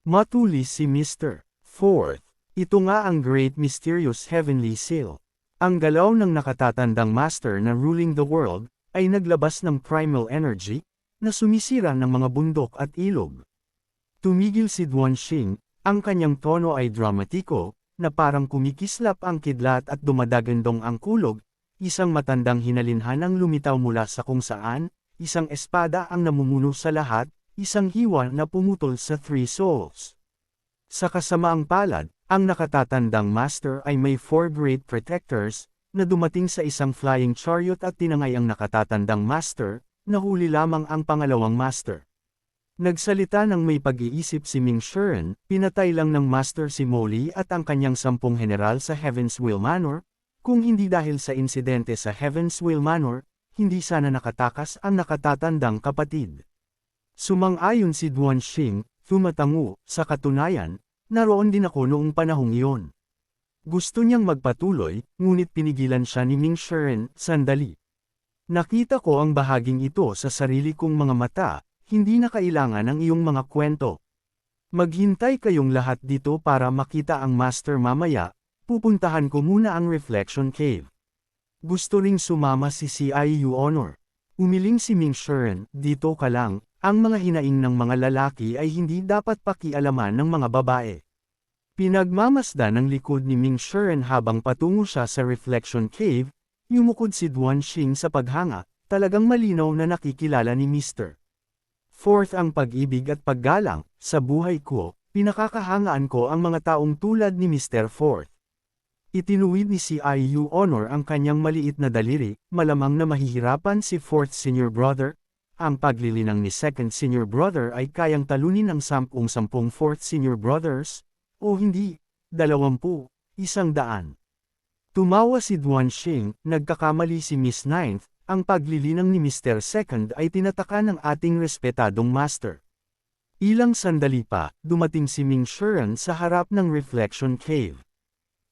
Matulis si Mr. Fourth. Ito nga ang Great Mysterious Heavenly Seal. Ang galaw ng nakatatandang master na ruling the world, ay naglabas ng primal energy, na sumisira ng mga bundok at ilog. Tumigil si Duanxing, ang kanyang tono ay dramatiko, na parang kumikislap ang kidlat at dumadagandong ang kulog, isang matandang hinalinhan ang lumitaw mula sa kung saan, isang espada ang namumuno sa lahat, isang hiwa na pumutol sa Three Souls. Sa kasamaang palad, ang nakatatandang master ay may 4 great protectors, na dumating sa isang flying chariot at tinangay ang nakatatandang master, nahuli lamang ang pangalawang master. Nagsalita ng may pag-iisip si Ming Shiren, pinatay lang ng master si Molly at ang kanyang 10 general sa Heavenswheel Manor, kung hindi dahil sa insidente sa Heavenswheel Manor, hindi sana nakatakas ang nakatatandang kapatid. Sumang-ayon si Duanxing, tumatango, sa katunayan, naroon din ako noong panahong iyon. Gusto niyang magpatuloy, ngunit pinigilan siya ni Ming Shiren, sandali. Nakita ko ang bahaging ito sa sarili kong mga mata, hindi na kailangan ang iyong mga kwento. Maghintay kayong lahat dito para makita ang master mamaya, pupuntahan ko muna ang Reflection Cave. Gusto ring sumama si CIU Honor. Umiling si Ming Shiren, dito ka lang, ang mga hinaing ng mga lalaki ay hindi dapat pakialaman ng mga babae. Pinagmamasdan ng likod ni Ming Shiren habang patungo siya sa Reflection Cave, yumukod si Duanxing sa paghanga, talagang malinaw na nakikilala ni Mr. Fourth ang pag-ibig at paggalang, sa buhay ko, pinakakahangaan ko ang mga taong tulad ni Mr. Fourth. Itinuwid ni CIU Honor ang kanyang maliit na daliri, malamang na mahihirapan si Fourth Senior Brother. Ang paglilinang ni Second Senior Brother ay kayang talunin ng 10 Fourth Senior Brothers, o hindi, 20, 100. Tumawa si Duanxing, nagkakamali si Miss Ninth, ang paglilinang ni Mr. Second ay tinataka ng ating respetadong master. Ilang sandali pa, dumating si Ming Shiren sa harap ng Reflection Cave.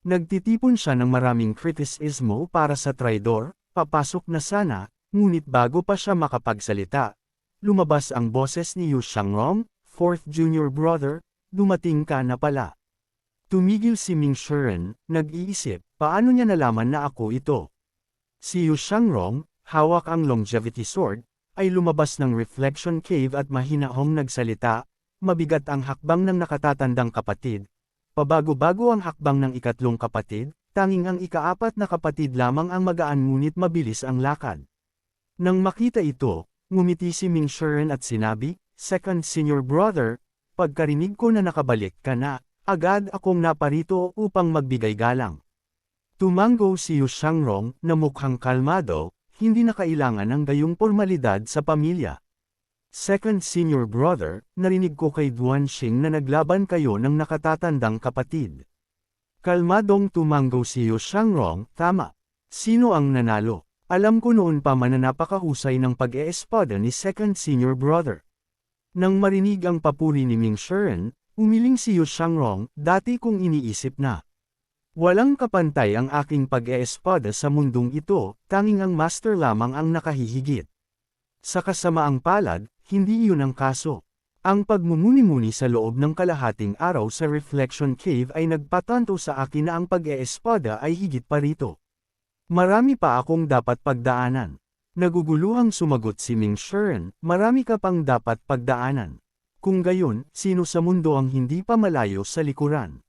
Nagtitipon siya ng maraming kritisismo para sa traidor, papasok na sana, ngunit bago pa siya makapagsalita, lumabas ang boses ni Yu Shangrong, Fourth Junior Brother, dumating ka na pala. Tumigil si Ming Shiren, nag-iisip, paano niya nalaman na ako ito? Si Yu Shangrong, hawak ang longevity sword, ay lumabas ng Reflection Cave at mahinahong nagsalita, mabigat ang hakbang ng nakatatandang kapatid. Pabago-bago ang hakbang ng ikatlong kapatid, tanging ang ika-4 na kapatid lamang ang magaan ngunit mabilis ang lakad. Nang makita ito, ngumiti si Ming Shiren at sinabi, Second Senior Brother, pagkarinig ko na nakabalik ka na, agad akong naparito upang magbigay galang. Tumango si Yu Shangrong, na mukhang kalmado, hindi na kailangan ng gayong pormalidad sa pamilya. Second Senior Brother, narinig ko kay Duanxing na naglaban kayo ng nakatatandang kapatid. Kalmadong tumango si Yu Shangrong, tama. Sino ang nanalo? Alam ko noon pa man na napakahusay ng pag-eespada ni Second Senior Brother. Nang marinig ang papuri ni Ming Shiren, umiling si Yu Shangrong, dati kong iniisip na. Walang kapantay ang aking pag-eespada sa mundong ito, tanging ang master lamang ang nakahihigit. Sa kasamaang palad, hindi iyon ang kaso. Ang pagmumuni-muni sa loob ng kalahating araw sa Reflection Cave ay nagpatanto sa akin na ang pag-eespada ay higit pa rito. Marami pa akong dapat pagdaanan. Naguguluhang sumagot si Ming Shiren, marami ka pang dapat pagdaanan. Kung gayon, sino sa mundo ang hindi pa malayo sa likuran?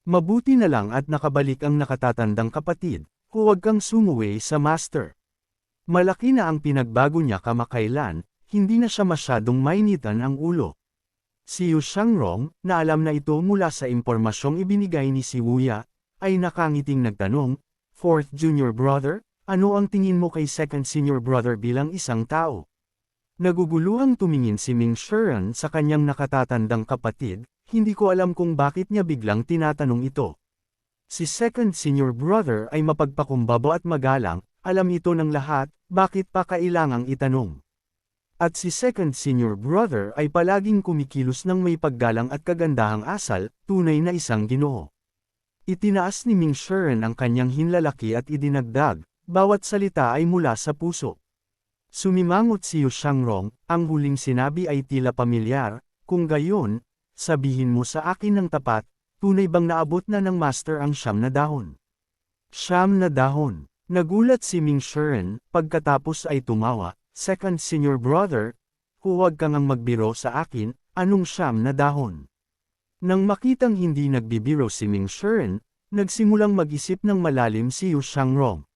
Mabuti na lang at nakabalik ang nakatatandang kapatid, huwag kang sumuwi sa master. Malaki na ang pinagbago niya kamakailan, hindi na siya masyadong mainitan ang ulo. Si Yu Shangrong, na alam na ito mula sa impormasyong ibinigay ni si Wuya, ay nakangiting nagtanong, Fourth Junior Brother, ano ang tingin mo kay Second Senior Brother bilang isang tao? Naguguluhang tumingin si Ming Shiren sa kanyang nakatatandang kapatid, hindi ko alam kung bakit niya biglang tinatanong ito. Si Second Senior Brother ay mapagpakumbaba at magalang, alam ito ng lahat, bakit pa kailangang itanong? At si Second Senior Brother ay palaging kumikilos ng may paggalang at kagandahang asal, tunay na isang ginoo. Itinaas ni Ming Shiren ang kanyang hinlalaki at idinagdag, bawat salita ay mula sa puso. Sumimangot si Yu Shangrong, ang huling sinabi ay tila pamilyar, kung gayon, sabihin mo sa akin ng tapat, tunay bang naabot na ng master ang 9 na dahon? 9 na dahon. Nagulat si Ming Shiren, pagkatapos ay tumawa. Second senior brother, huwag kang magbiro sa akin, anong 9 na dahon? Nang makitang hindi nagbibiro si Ming Shiren, nagsimulang mag-isip ng malalim si Yu Shangrong.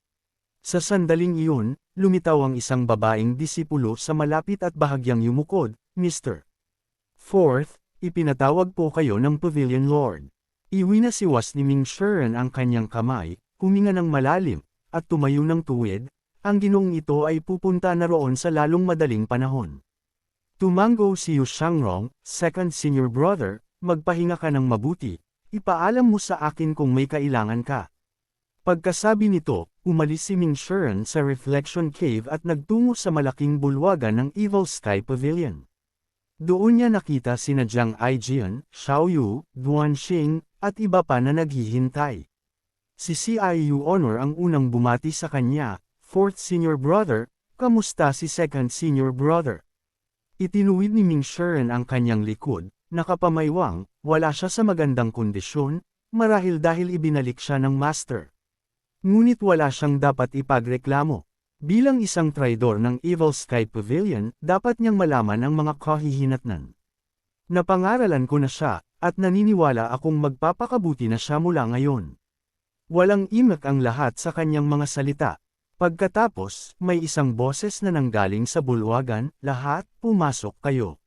Sa sandaling iyon, lumitaw ang isang babaeng disipulo sa malapit at bahagyang yumukod, Mr. Fourth, ipinatawag po kayo ng Pavilion Lord. Iwinasiwas ni Ming Shiren ang kanyang kamay, huminga ng malalim, at tumayo ng tuwid. Ang ginoong ito ay pupunta na roon sa lalong madaling panahon. Tumango si Yu Shangrong, second senior brother, magpahinga ka ng mabuti, ipaalam mo sa akin kung may kailangan ka. Pagkasabi nito, umalis si Ming Shiren sa Reflection Cave at nagtungo sa malaking bulwagan ng Evil Sky Pavilion. Doon niya nakita sina Jiang Aijian, Xiao Yu, Duan Xing, at iba pa na naghihintay. Si CIU Honor ang unang bumati sa kanya, fourth senior brother, kamusta si second senior brother? Itinuwid ni Ming Shiren ang kanyang likod, nakapamaywang, wala siya sa magandang kondisyon, marahil dahil ibinalik siya ng master. Ngunit wala siyang dapat ipagreklamo. Bilang isang traidor ng Evil Sky Pavilion, dapat niyang malaman ang mga kahihinatnan. Napangaralan ko na siya, at naniniwala akong magpapakabuti na siya mula ngayon. Walang imak ang lahat sa kanyang mga salita. Pagkatapos, may isang boses na nanggaling sa bulwagan, lahat, pumasok kayo.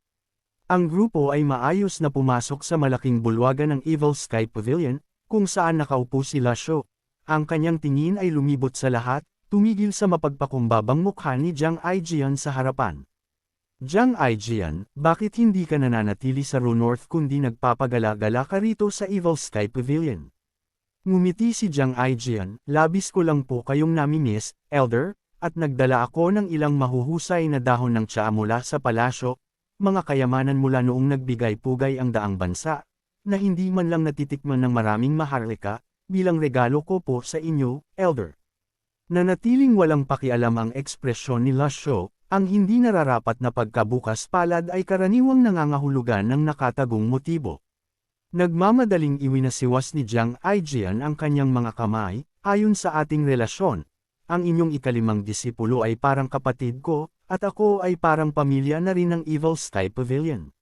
Ang grupo ay maayos na pumasok sa malaking bulwagan ng Evil Sky Pavilion, kung saan nakaupo si Lasho. Ang kanyang tingin ay lumibot sa lahat, tumigil sa mapagpakumbabang mukha ni Jiang Aijian sa harapan. Jiang Aijian, bakit hindi ka nananatili sa Ru North kundi nagpapagala-gala ka rito sa Evil Sky Pavilion? Ngumiti si Jiang Aijian, labis ko lang po kayong namimiss, Elder, at nagdala ako ng ilang mahuhusay na dahon ng tsaa mula sa palasyo, mga kayamanan mula noong nagbigay-pugay ang daang bansa, na hindi man lang natitikman ng maraming maharlika, bilang regalo ko po sa inyo, Elder. Nanatiling walang pakialam ang ekspresyon ni Lasho, ang hindi nararapat na pagkabukas palad ay karaniwang nangangahulugan ng nakatagong motibo. Nagmamadaling iwinasiwas ni Jiang Aijian ang kanyang mga kamay, ayon sa ating relasyon. Ang inyong ikalimang disipulo ay parang kapatid ko, at ako ay parang pamilya na rin ng Evil Sky Pavilion.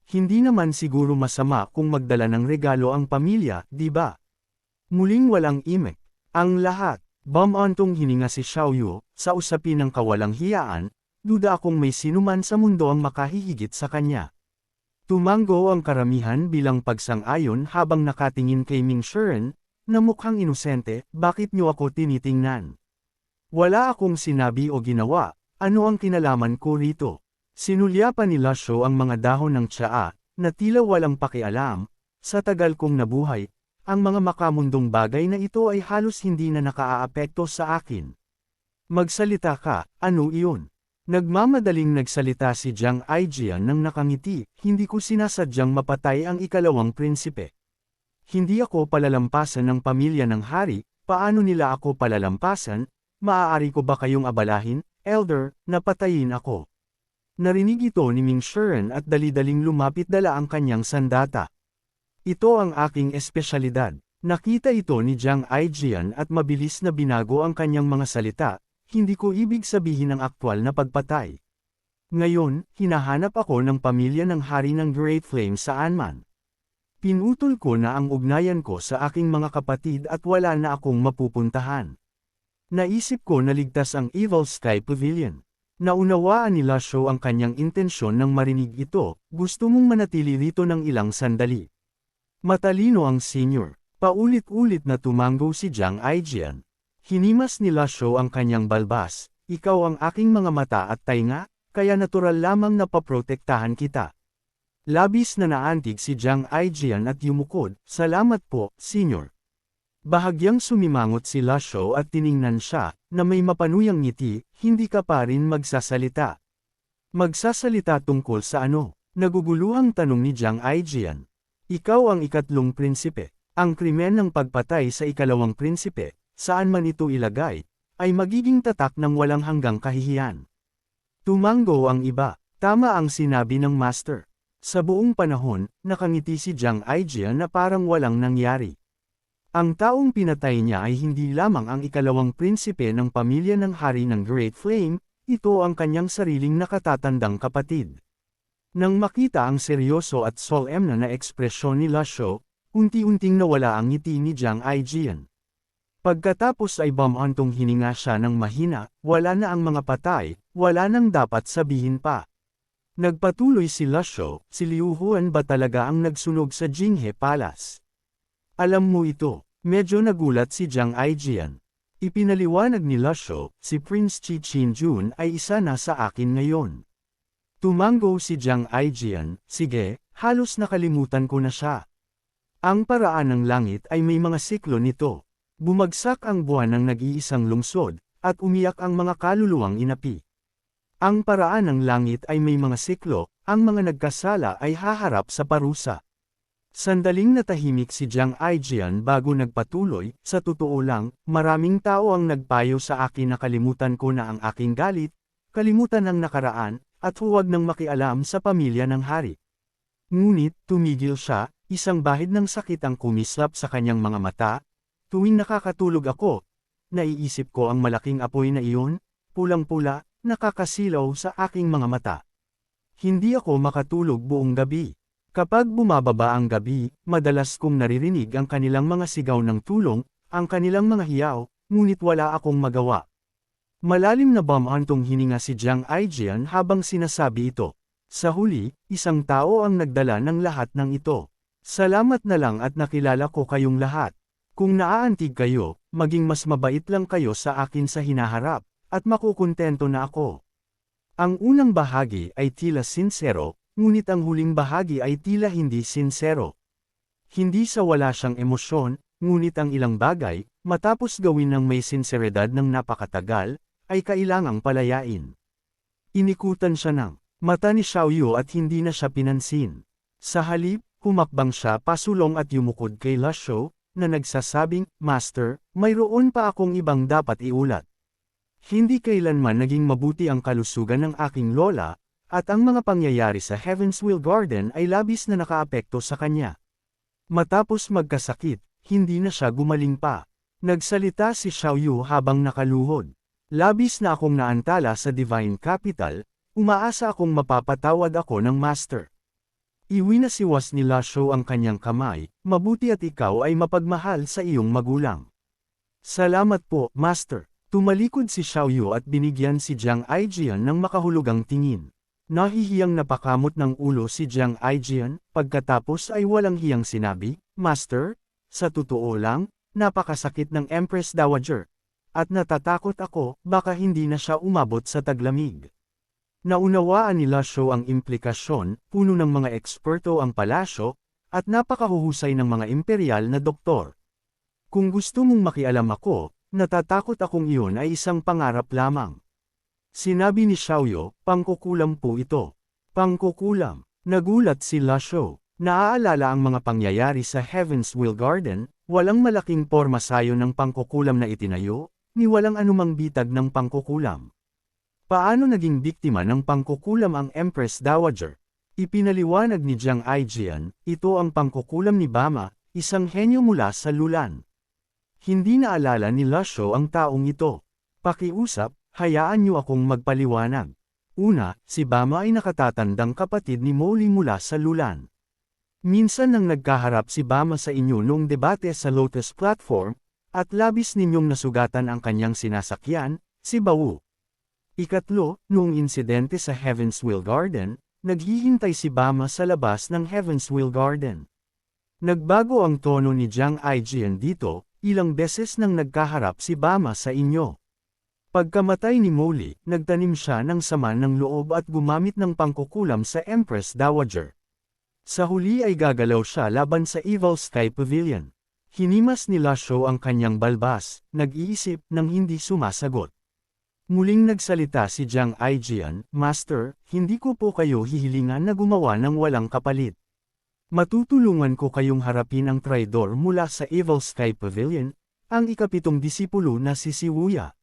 Hindi naman siguro masama kung magdala ng regalo ang pamilya, di ba? Muling walang imek. Ang lahat, bumantong hininga si Xiao Yu, sa usapin ng kawalang hiyaan, duda akong may sinuman sa mundo ang makahihigit sa kanya. Tumango ang karamihan bilang pagsang-ayon habang nakatingin kay Ming Shiren, na mukhang inosente, bakit niyo ako tinitingnan? Wala akong sinabi o ginawa, ano ang kinalaman ko rito? Sinulyapan ni Lasho ang mga dahon ng tsaa, na tila walang pakialam, sa tagal kong nabuhay, ang mga makamundong bagay na ito ay halos hindi na nakaaapekto sa akin. Magsalita ka, ano iyon? Nagmamadaling nagsalita si Jiang Aijian nang nakangiti, hindi ko sinasadyang mapatay ang ikalawang prinsipe. Hindi ako palalampasan ng pamilya ng hari, paano nila ako palalampasan? Maaari ko ba kayong abalahin, Elder, na patayin ako? Narinig ito ni Ming Shiren at dali-daling lumapit dala ang kanyang sandata. Ito ang aking espesyalidad. Nakita ito ni Jiang Aijian at mabilis na binago ang kanyang mga salita. Hindi ko ibig sabihin ang aktwal na pagpatay. Ngayon, hinahanap ako ng pamilya ng hari ng Great Flame saan man. Pinutol ko na ang ugnayan ko sa aking mga kapatid at wala na akong mapupuntahan. Naisip ko na ligtas ang Evil Sky Pavilion. Naunawaan ni Lasho ang kanyang intensyon nang marinig ito, gusto mong manatili rito ng ilang sandali. Matalino ang senior. Paulit-ulit na tumango si Jiang Aijian. Hinimas ni Lasho ang kanyang balbas, ikaw ang aking mga mata at tainga, kaya natural lamang na paprotektahan kita. Labis na naantig si Jiang Aijian at yumukod, salamat po, senior. Bahagyang sumimangot si Lasho at tiningnan siya, na may mapanuyang ngiti, hindi ka pa rin magsasalita. Magsasalita tungkol sa ano? Naguguluhang tanong ni Jiang Aijian. Ikaw ang ikatlong prinsipe. Ang krimen ng pagpatay sa ikalawang prinsipe, saan man ito ilagay, ay magiging tatak ng walang hanggang kahihiyan. Tumango ang iba. Tama ang sinabi ng master. Sa buong panahon, nakangiti si Jiang Aijian na parang walang nangyari. Ang taong pinatay niya ay hindi lamang ang ikalawang prinsipe ng pamilya ng hari ng Great Flame, ito ang kanyang sariling nakatatandang kapatid. Nang makita ang seryoso at solemn na ekspresyon ni Lasho, unti-unting nawala ang ngiti ni Jiang Aijian. Pagkatapos ay bumantong hininga siya ng mahina, wala na ang mga patay, wala nang dapat sabihin pa. Nagpatuloy si Lasho, si Liu Huan ba talaga ang nagsunog sa Jinghe Palace? Alam mo ito, medyo nagulat si Jiang Aijian. Ipinaliwanag ni Lasho, si Prince Qi Qinjun ay isa na sa akin ngayon. Tumango si Jiang Aijian, sige, halos nakalimutan ko na siya. Ang paraan ng langit ay may mga siklo nito. Bumagsak ang buwan ng nag-iisang lungsod, at umiyak ang mga kaluluwang inapi. Ang paraan ng langit ay may mga siklo, ang mga nagkasala ay haharap sa parusa. Sandaling natahimik si Jiang Aijian bago nagpatuloy, sa totoo lang, maraming tao ang nagpayo sa akin na kalimutan ko na ang aking galit, kalimutan ang nakaraan, at huwag nang makialam sa pamilya ng hari. Ngunit, tumigil siya, isang bahid ng sakit ang kumislap sa kanyang mga mata. Tuwing nakakatulog ako, naiisip ko ang malaking apoy na iyon, pulang-pula, nakakasilaw sa aking mga mata. Hindi ako makatulog buong gabi. Kapag bumababa ang gabi, madalas kong naririnig ang kanilang mga sigaw ng tulong, ang kanilang mga hiyaw, ngunit wala akong magawa. Malalim na bumantong hininga si Jiang Aijian habang sinasabi ito. Sa huli, isang tao ang nagdala ng lahat ng ito. Salamat na lang at nakilala ko kayong lahat. Kung naaantig kayo, maging mas mabait lang kayo sa akin sa hinaharap, at makukontento na ako. Ang unang bahagi ay tila sinsero, ngunit ang huling bahagi ay tila hindi sinsero. Hindi sa wala siyang emosyon, ngunit ang ilang bagay, matapos gawin ng may sinseridad ng napakatagal, ay kailangang palayain. Inikutan siya ng mata ni Xiaoyu at hindi na siya pinansin. Sa halip, humakbang siya pasulong at yumukod kay Lasho, na nagsasabing, Master, mayroon pa akong ibang dapat iulat. Hindi kailanman naging mabuti ang kalusugan ng aking lola, at ang mga pangyayari sa Heavenswheel Garden ay labis na nakaapekto sa kanya. Matapos magkasakit, hindi na siya gumaling pa. Nagsalita si Xiaoyu habang nakaluhod. Labis na akong naantala sa Divine Capital, umaasa akong mapapatawad ako ng Master. Iwinasiwas ni Lasho ang kanyang kamay, mabuti at ikaw ay mapagmahal sa iyong magulang. Salamat po, Master. Tumalikod si Xiaoyu at binigyan si Jiang Aijian ng makahulugang tingin. Nahihiyang napakamot ng ulo si Jiang Aijian, pagkatapos ay walang hiyang sinabi, Master, sa totoo lang, napakasakit ng Empress Dowager. At natatakot ako, baka hindi na siya umabot sa taglamig. Naunawaan ni Lasho ang implikasyon, puno ng mga eksperto ang palasyo, at napakahuhusay ng mga imperial na doktor. Kung gusto mong makialam ako, natatakot akong iyon ay isang pangarap lamang. Sinabi ni Xiaoyu, pangkukulam po ito. Pangkukulam. Nagulat si Lasho. Naaalala ang mga pangyayari sa Heavenswheel Garden, walang malaking pormasayo ng pangkukulam na itinayo, ni walang anumang bitag ng pangkukulam. Paano naging biktima ng pangkukulam ang Empress Dowager? Ipinaliwanag ni Jiang Aijian, ito ang pangkukulam ni Bama, isang henyo mula sa Lulan. Hindi naalala ni Lasho ang taong ito. Pakiusap, hayaan niyo akong magpaliwanag. Una, si Bama ay nakatatandang kapatid ni Molly mula sa Lulan. Minsan nang nagkaharap si Bama sa inyo noong debate sa Lotus Platform, at labis ninyong nasugatan ang kanyang sinasakyan, si Bawu. Ikatlo, noong insidente sa Heavenswheel Garden, naghihintay si Bama sa labas ng Heavenswheel Garden. Nagbago ang tono ni Jiang Aijian dito, ilang beses nang nagkaharap si Bama sa inyo. Pagkamatay ni Molly, nagtanim siya ng sama ng loob at gumamit ng pangkukulam sa Empress Dowager. Sa huli ay gagalaw siya laban sa Evil Sky Pavilion. Hinimas ni Lasho ang kanyang balbas, nag-iisip nang hindi sumasagot. Muling nagsalita si Jiang Aijian, Master, hindi ko po kayo hihilingan na gumawa ng walang kapalit. Matutulungan ko kayong harapin ang traidor mula sa Evil Sky Pavilion, ang ikapitong disipulo na si Siwuya.